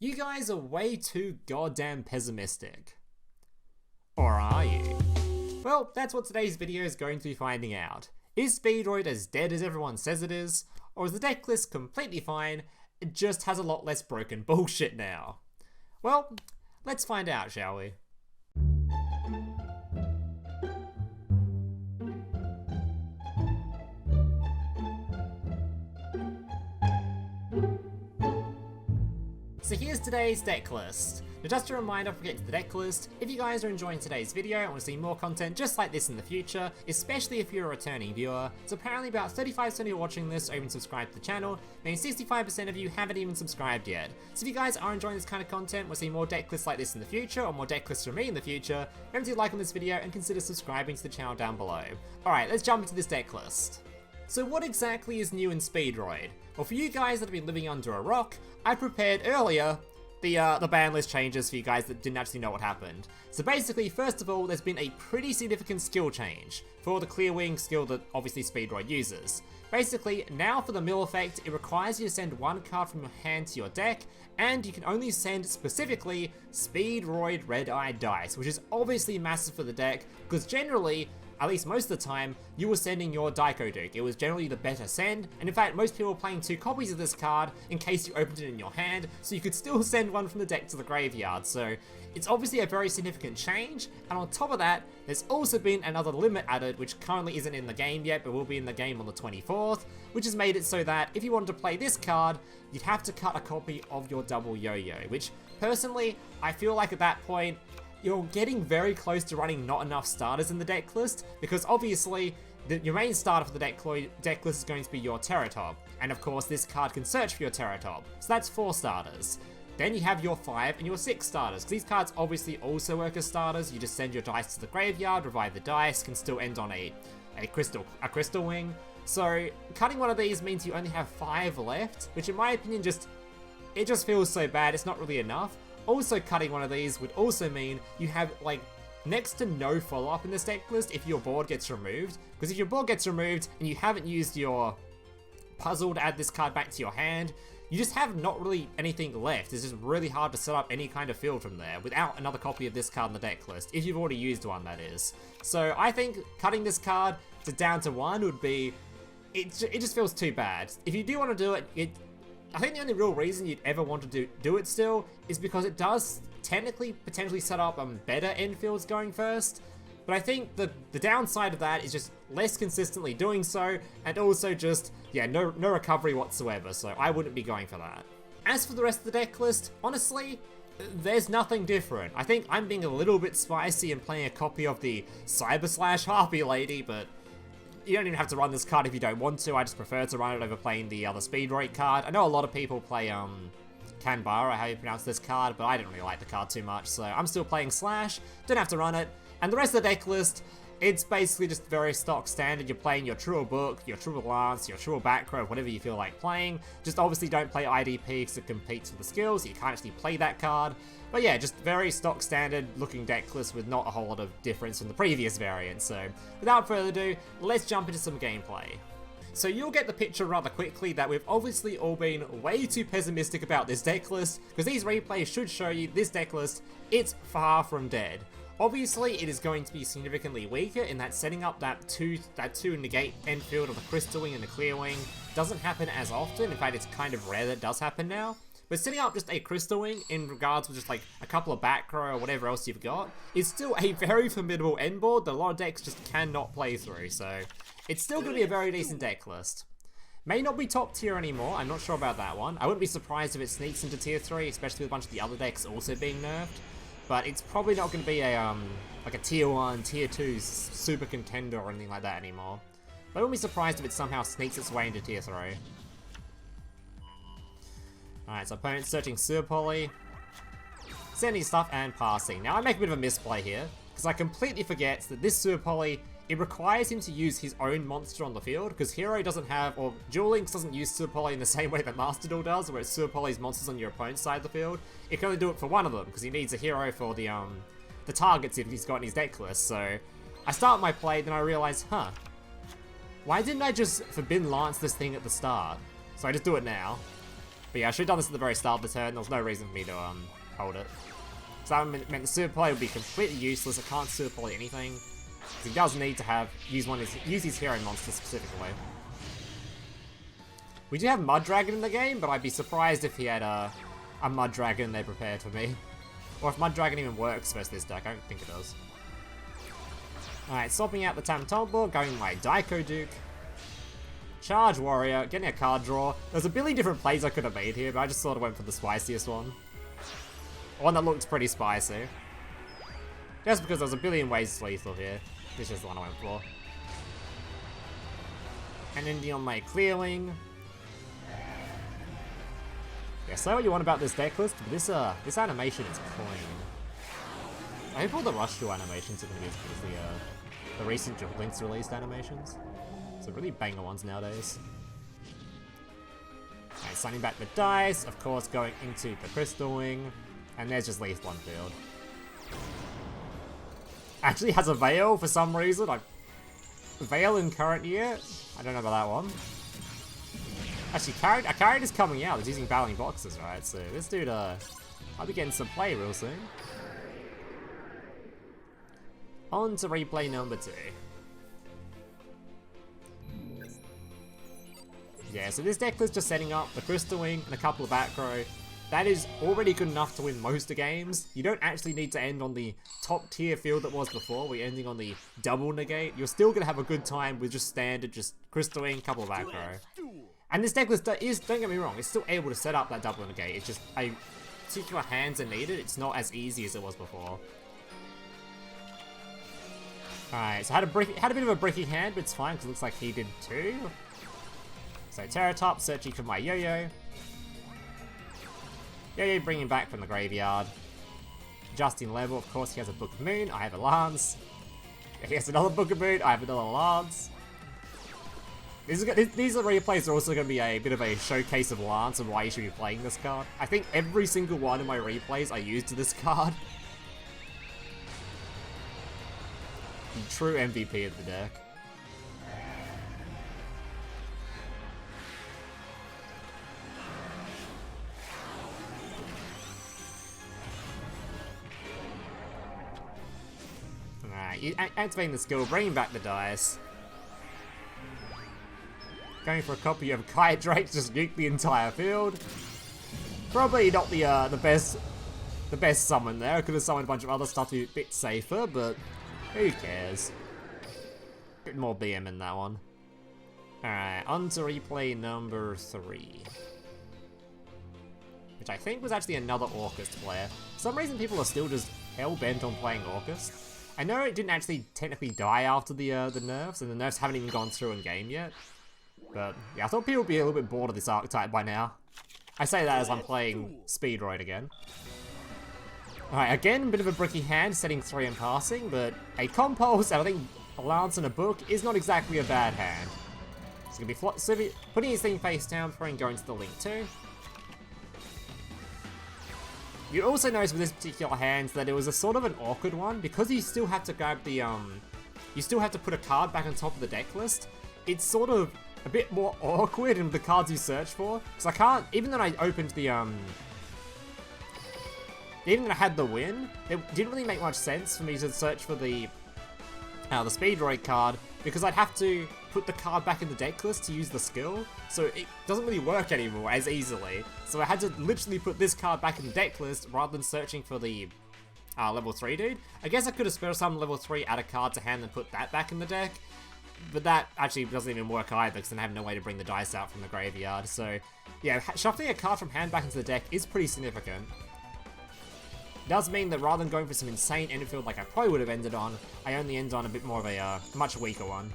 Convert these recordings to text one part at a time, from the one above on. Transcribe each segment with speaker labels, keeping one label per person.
Speaker 1: You guys are way too goddamn pessimistic. Or are you? Well, that's what today's video is going to be finding out. Is Speedroid as dead as everyone says it is? Or is the deck list completely fine, it just has a lot less broken bullshit now? Well, let's find out, shall we? So here's today's deck list. Now just a reminder, before we get to the deck list, if you guys are enjoying today's video and want to see more content just like this in the future, especially if you're a returning viewer, so apparently about 35% of you watching this are even subscribed to the channel, meaning 65% of you haven't even subscribed yet. So if you guys are enjoying this kind of content, want to see more deck lists like this in the future, or more deck lists from me in the future, remember to like on this video and consider subscribing to the channel down below. Alright, let's jump into this deck list. So what exactly is new in Speedroid? Well, for you guys that have been living under a rock, I prepared earlier the ban list changes for you guys that didn't actually know what happened. So basically, first of all, there's been a pretty significant skill change for the Clear Wing skill that obviously Speedroid uses. Basically, now for the mill effect, it requires you to send one card from your hand to your deck, and you can only send specifically Speedroid Red Eye dice, which is obviously massive for the deck, because generally, at least most of the time, you were sending your Daiko deck. It was generally the better send, and in fact most people were playing 2 copies of this card in case you opened it in your hand, so you could still send one from the deck to the graveyard. So it's obviously a very significant change, and on top of that, there's also been another limit added, which currently isn't in the game yet, but will be in the game on the 24th, which has made it so that if you wanted to play this card, you'd have to cut a copy of your double Yo-Yo, which personally, I feel like at that point, you're getting very close to running not enough starters in the deck list, because obviously your main starter for the deck list is going to be your Terrortop, and of course this card can search for your Terrortop, so that's 4 starters. Then you have your 5 and your 6 starters, because these cards obviously also work as starters. You just send your dice to the graveyard, revive the dice, can still end on a crystal wing. So cutting one of these means you only have 5 left, which in my opinion it just feels so bad, it's not really enough. Also, cutting one of these would also mean you have, like, next to no follow-up in this deck list if your board gets removed. Because if your board gets removed and you haven't used your puzzle to add this card back to your hand, you just have not really anything left. It's just really hard to set up any kind of field from there without another copy of this card in the deck list, if you've already used one, that is. So I think cutting this card down to 1 would be... It just feels too bad. If you do want to do it, I think the only real reason you'd ever want to do it still is because it does technically potentially set up better end fields going first, but I think the downside of that is just less consistently doing so, and also just, yeah, no recovery whatsoever, so I wouldn't be going for that. As for the rest of the deck list, honestly, there's nothing different. I think I'm being a little bit spicy and playing a copy of the Harpie lady, but you don't even have to run this card if you don't want to. I just prefer to run it over playing the other Speedroid card. I know a lot of people play Canberra, how you pronounce this card, but I didn't really like the card too much, so I'm still playing Slash, don't have to run it. And the rest of the deck list, it's basically just very stock standard. You're playing your True Book, your True Lance, your True Back Row, whatever you feel like playing. Just obviously don't play IDP because it competes for the skills, so you can't actually play that card. But yeah, just very stock standard looking deck list with not a whole lot of difference from the previous variant. So without further ado, let's jump into some gameplay. So you'll get the picture rather quickly that we've obviously all been way too pessimistic about this deck list, because these replays should show you this deck list, it's far from dead. Obviously, it is going to be significantly weaker in that setting up that two negate end field of the Crystal Wing and the Clear Wing doesn't happen as often. In fact, it's kind of rare that it does happen now. But setting up just a Crystal Wing in regards to just like a couple of back row or whatever else you've got is still a very formidable end board that a lot of decks just cannot play through. So it's still going to be a very decent deck list. May not be top tier anymore, I'm not sure about that one. I wouldn't be surprised if it sneaks into tier 3, especially with a bunch of the other decks also being nerfed. But it's probably not going to be a like a tier 1, tier 2 super contender or anything like that anymore. But I wouldn't be surprised if it somehow sneaks its way into tier 3. Alright, so opponent's searching Sewer Poly, sending stuff and passing. Now I make a bit of a misplay here, because I completely forget that this Sewer Poly, it requires him to use his own monster on the field, because Hero doesn't have, or Duel Links doesn't use Sewer Poly in the same way that Master Duel does, where it's Sewer Poly's monsters on your opponent's side of the field. It can only do it for one of them, because he needs a hero for the targets if he's got in his deck list. So I start my play, then I realize, why didn't I just Forbidden Lance this thing at the start? So I just do it now. But yeah, I should have done this at the very start of the turn. There was no reason for me to hold it. So that meant the super play would be completely useless. It can't super play anything. He does need to use his hero monster specifically. We do have Mud Dragon in the game, but I'd be surprised if he had a Mud Dragon they prepared for me. Or if Mud Dragon even works versus this deck. I don't think it does. Alright, swapping out the Taketomborg, going my Daiko Duke. Charge Warrior, getting a card draw. There's a billion different plays I could have made here, but I just sort of went for the spiciest one. One that looked pretty spicy. Just because there's a billion ways to lethal here. This is the one I went for. And ending on my Clearling. Yeah, say what you want about this deck list, but this animation is clean. I hope all the Rush Duel animations are going to be as good as the recent Link's released animations. So really banger ones nowadays. Alright, signing back the dice, of course going into the Crystal Wing. And there's just lethal on field. Actually has a Veil for some reason. Veil in current year? I don't know about that one. Actually, a card is coming out. It's using battling boxes, right? So this dude, I'll be getting some play real soon. On to replay number 2. Yeah, so this deck is just setting up the Crystal Wing and a couple of back row. That is already good enough to win most of games. You don't actually need to end on the top tier field that was before. We're ending on the double negate. You're still going to have a good time with just standard, just Crystal Wing, couple of back row. And this deck list is, don't get me wrong, it's still able to set up that double negate. It's just particular hands are needed. It's not as easy as it was before. Alright, so had a bit of a bricky hand, but it's fine because it looks like he did too. So Terrortop searching for my Yoyo. Yoyo bringing back from the graveyard. Adjusting level, of course he has a Book of Moon, I have a Lance. He has another Book of Moon, I have another Lance. These replays are also going to be a bit of a showcase of Lance and why you should be playing this card. I think every single one of my replays I used this card. The true MVP of the deck. Alright, activating the skill, bringing back the dice. Going for a copy of Kitedrake, just nuke the entire field. Probably not the best summon there. I could have summoned a bunch of other stuff to be a bit safer, but who cares? Bit more BM in that one. Alright, on to replay number 3. Which I think was actually another Orcust player. For some reason people are still just hell-bent on playing Orcust. I know it didn't actually technically die after the nerfs, and the nerfs haven't even gone through in game yet. But yeah, I thought people would be a little bit bored of this archetype by now. I say that as I'm playing Speedroid again. Alright, again, a bit of a bricky hand, setting 3 and passing, but a Compulse, and I think a Lance and a Book is not exactly a bad hand. It's going to be putting his thing face down before going to the Link 2. You also notice with this particular hand that it was a sort of an awkward one, because you still have to grab the, you still have to put a card back on top of the deck list. It's sort of a bit more awkward in the cards you search for, because I can't, even though I opened the, even though I had the Wynn, it didn't really make much sense for me to search for the Speedroid card, because I'd have to put the card back in the deck list to use the skill, so it doesn't really work anymore as easily. So I had to literally put this card back in the deck list rather than searching for the level 3 dude. I guess I could have spell summoned level 3, add a card to hand and put that back in the deck, but that actually doesn't even work either because then I have no way to bring the dice out from the graveyard. So yeah, shuffling a card from hand back into the deck is pretty significant. It does mean that rather than going for some insane end field like I probably would have ended on, I only end on a bit more of a much weaker one.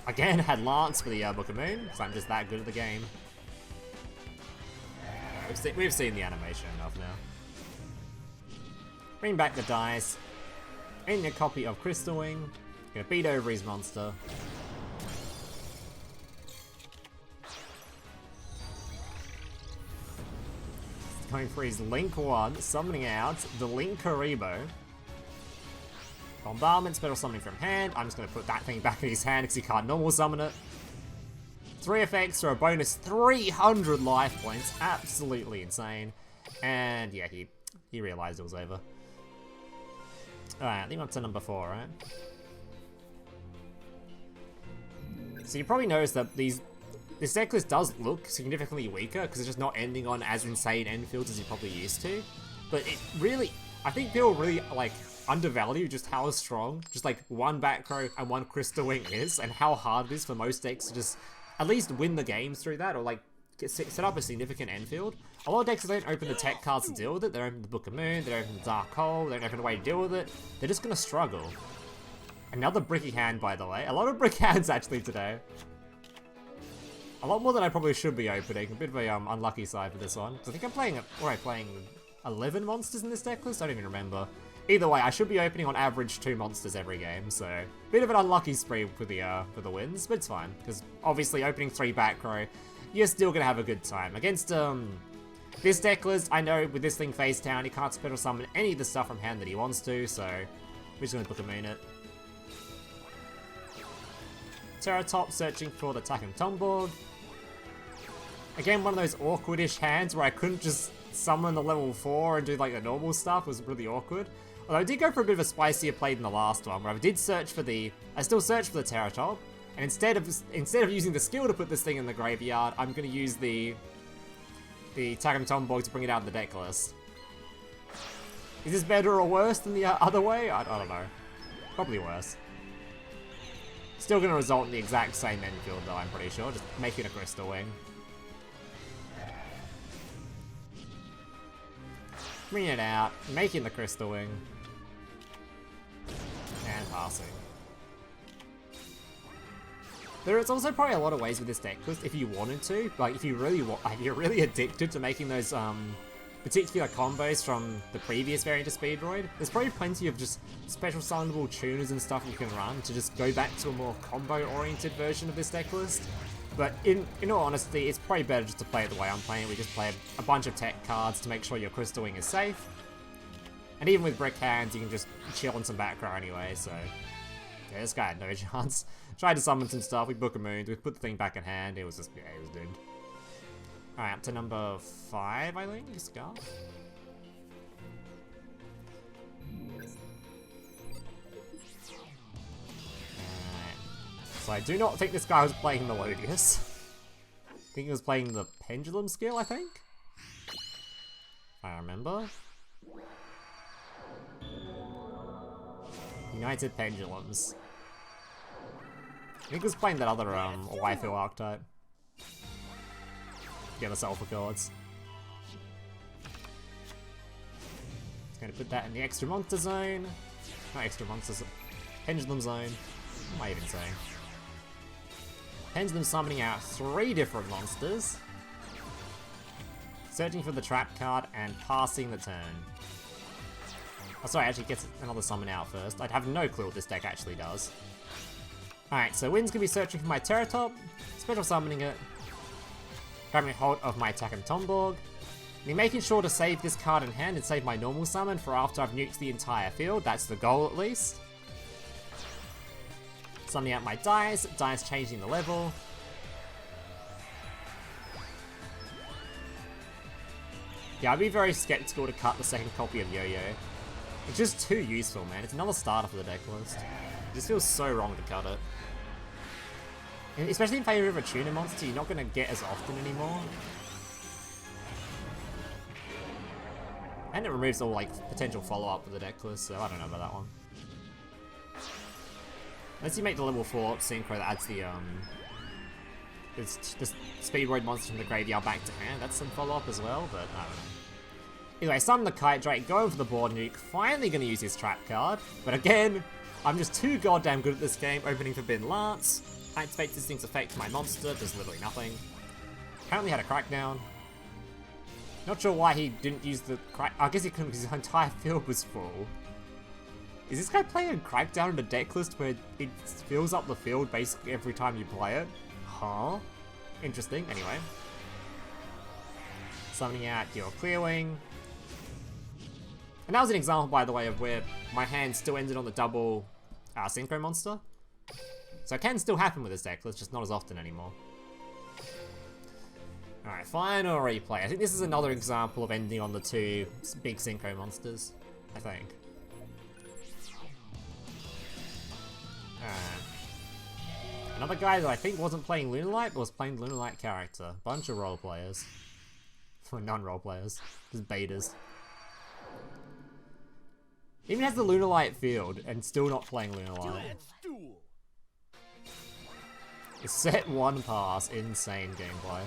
Speaker 1: Again, had Lance for the Book of Moon, because I'm just that good at the game. We've seen the animation enough now. Bring back the dice. In a copy of Crystal Wing. Gonna beat over his monster. Going for his Link 1, summoning out the Link Karibo. Bombardment, special summoning from hand. I'm just going to put that thing back in his hand because he can't normal summon it. 3 effects for a bonus 300 life points. Absolutely insane. And yeah, he realized it was over. Alright, I think I'm up to number 4, right? So you probably noticed that this deck list does look significantly weaker because it's just not ending on as insane end fields as you're probably used to. But it really, I think people really like undervalue just how strong just like one back row and one crystal wing is, and how hard it is for most decks to just at least win the games through that, or like set up a significant end field. A lot of decks don't open the tech cards to deal with it. They don't open the Book of Moon, they don't open the Dark Hole, they don't open a way to deal with it. They're just gonna struggle. Another bricky hand, by the way. A lot of brick hands actually today. A lot more than I probably should be opening. A bit of a unlucky side for this one. I think I'm playing, playing 11 monsters in this deck list? I don't even remember. Either way, I should be opening on average 2 monsters every game, so bit of an unlucky spree for the wins, but it's fine because obviously opening 3 back row, you're still gonna have a good time against this deck list. I know with this thing face down, he can't special summon any of the stuff from hand that he wants to, so we're just gonna Book of Moon it. Terrortop searching for the Taketomborg. Again, one of those awkward-ish hands where I couldn't just summon the level 4 and do like the normal stuff. It was really awkward. Although I did go for a bit of a spicier play than the last one, where I did search for I still searched for the Terrortop, and instead of using the skill to put this thing in the graveyard, I'm gonna use the Taketomborg to bring it out of the deck list. Is this better or worse than the other way? I don't know. Probably worse. Still gonna result in the exact same end field though, I'm pretty sure. Just make it a crystal wing. Bring it out, making the crystal wing. And passing. There is also probably a lot of ways with this deck list if you wanted to. Like if you really if you're really addicted to making those particular combos from the previous variant of Speedroid, there's probably plenty of just special summonable tuners and stuff you can run to just go back to a more combo-oriented version of this deck list. But in all honesty, it's probably better just to play it the way I'm playing. We just play a bunch of tech cards to make sure your crystal wing is safe. And even with brick hands, you can just chill on some back row anyway, so... Yeah, this guy had no chance. Tried to summon some stuff, we Book of Moons, we put the thing back in hand, it was just, yeah, it was doomed. Alright, up to number 5, I think, Scarf. So I do not think this guy was playing Melodious. I think he was playing the Pendulum skill, I think? If I remember. United Pendulums. I think he was playing that other waifu archetype. Yeah, the sulfur chords. Just gonna put that in the extra monster zone. Not extra monsters, pendulum zone. What am I even saying? Pendulum summoning out 3 different monsters. Searching for the trap card and passing the turn. Oh, sorry, actually gets another summon out first. I'd have no clue what this deck actually does. Alright, so Wynn's gonna be searching for my Terrortop, special summoning it, grabbing hold of my Taketomborg, and making sure to save this card in hand and save my normal summon for after I've nuked the entire field. That's the goal at least. Summoning out my dice changing the level. Yeah, I'd be very skeptical to cut the second copy of Yoyo. It's just too useful, man. It's another starter for the deck list. It just feels so wrong to cut it. And especially in favor of a tuner monster, you're not going to get as often anymore. And it removes all like potential follow-up for the deck list, so I don't know about that one. Unless you make the level 4 Synchro that adds the Speedroid monster from the graveyard back to hand, that's some follow-up as well, but I don't know. Anyway, summon the Kitedrake, going for the board nuke, finally going to use his trap card, but again, I'm just too goddamn good at this game, opening Forbidden Lance. Activate this thing's effect to my monster, does literally nothing. Apparently had a crackdown. Not sure why he didn't use the crack. I guess he couldn't because his entire field was full. Is this guy playing a crackdown in a deck list where it fills up the field basically every time you play it? Huh? Interesting, anyway. Summoning out your Clearwing. And that was an example, by the way, of where my hand still ended on the double Synchro monster. So it can still happen with this deck list, just not as often anymore. Alright, final replay. I think this is another example of ending on the two big Synchro monsters, I think. Another guy that I think wasn't playing Lunalight, but was playing the Lunalight character. Bunch of role players. Or non-role players. Just betas. Even has the Lunalight field, and still not playing Lunalight. It's set one pass, insane gameplay.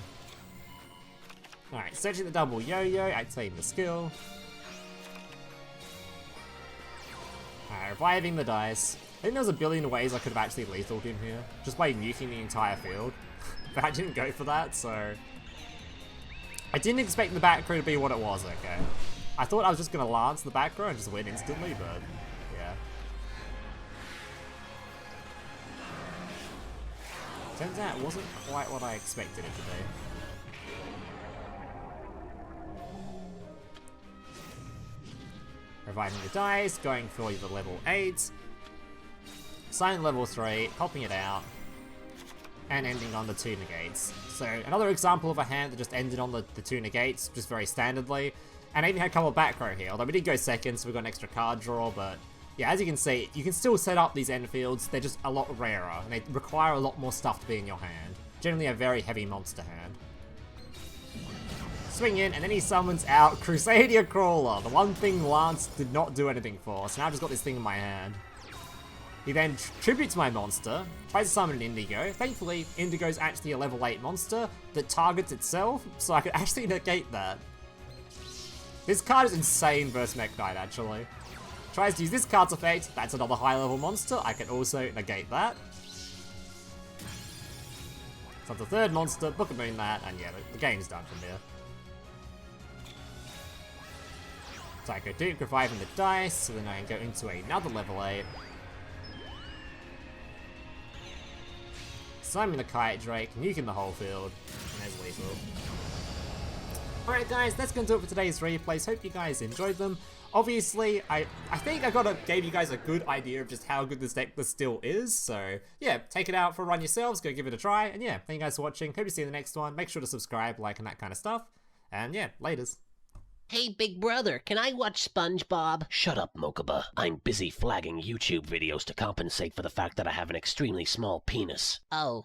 Speaker 1: Alright, searching the double Yoyo, activating the skill. Alright, reviving the dice. I think there's a billion ways I could have actually lethaled him here, just by nuking the entire field. But I didn't go for that, so... I didn't expect the back row to be what it was, okay? I thought I was just gonna lance the back row and just win instantly, but... yeah. Turns out it wasn't quite what I expected it to be. Reviving the dice, going for the level 8. Signing level 3, popping it out, and ending on the 2 negates. So another example of a hand that just ended on the 2 negates, just very standardly. And I even had a couple of back row here, although we did go second, so we got an extra card draw, but yeah, as you can see, you can still set up these end fields, they're just a lot rarer, and they require a lot more stuff to be in your hand. Generally a very heavy monster hand. Swing in, and then he summons out Crusadia Crawler, the one thing Lance did not do anything for, so now I've just got this thing in my hand. He then tributes my monster, tries to summon an Indigo. Thankfully, Indigo's actually a level 8 monster that targets itself, so I could actually negate that. This card is insane versus Mech Knight, actually. Tries to use this card's effect, that's another high level monster, I can also negate that. So the third monster, Book of Moon that, and yeah, the game's done from here. Daiko Duke reviving the dice, so then I can go into another level 8. Summoning the Kitedrake, nuking the whole field, and there's lethal. Alright guys, that's going to do it for today's replays. Hope you guys enjoyed them. Obviously, I think I gave you guys a good idea of just how good this deck list still is. So yeah, take it out for a run yourselves, go give it a try. And yeah, thank you guys for watching. Hope to see you in the next one. Make sure to subscribe, like, and that kind of stuff. And yeah, laters.
Speaker 2: Hey, big brother, can I watch SpongeBob? Shut up, Mokuba. I'm busy flagging YouTube videos to compensate for the fact that I have an extremely small penis. Oh.